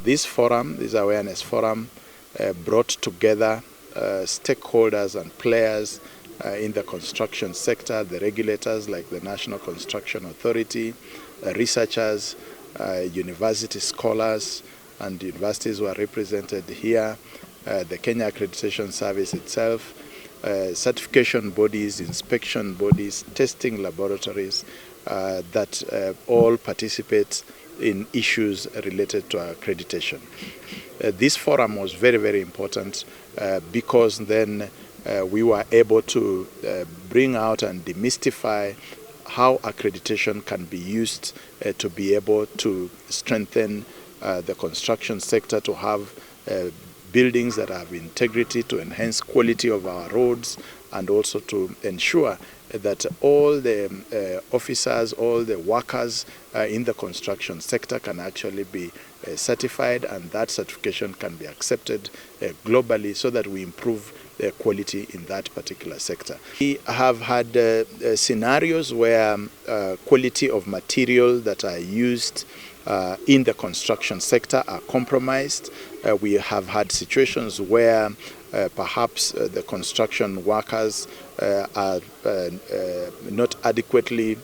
This forum, this awareness forum, brought together stakeholders and players in the construction sector, the regulators like the National Construction Authority, researchers, university scholars, and universities were represented here, the Kenya Accreditation Service itself, certification bodies, inspection bodies, testing laboratories that all participate in issues related to accreditation. This forum was very, very important because then we were able to bring out and demystify how accreditation can be used to be able to strengthen the construction sector, to have buildings that have integrity, to enhance quality of our roads, and also to ensure that all the officers, all the workers in the construction sector can actually be certified, and that certification can be accepted globally so that we improve the quality in that particular sector. We have had scenarios where quality of material that are used in the construction sector are compromised. We have had situations where perhaps the construction workers are not adequately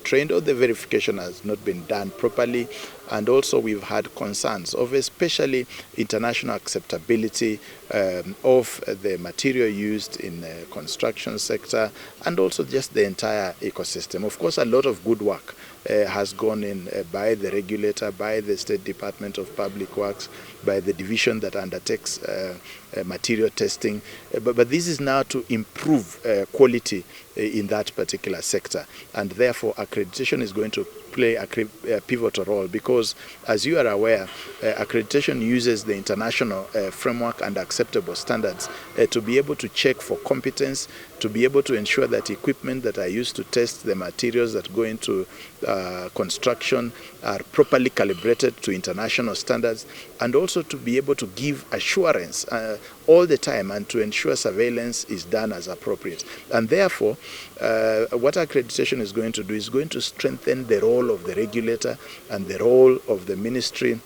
trained, or the verification has not been done properly. And also we've had concerns of especially international acceptability of the material used in the construction sector, and also just the entire ecosystem. Of course, a lot of good work has gone in by the regulator, by the State Department of Public Works, by the division that undertakes material testing. But this is now to improve quality in that particular sector. And therefore, accreditation is going to play a pivotal role because, as you are aware, accreditation uses the international framework and acceptable standards to be able to check for competence, to be able to ensure that equipment that are used to test the materials that go into construction are properly calibrated to international standards, and also to be able to give assurance all the time and to ensure surveillance is done as appropriate. And therefore, what accreditation is going to do is going to strengthen the role of the regulator and the role of the ministry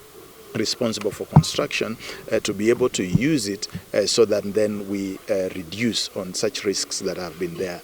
responsible for construction to be able to use it so that then we reduce on such risks that have been there.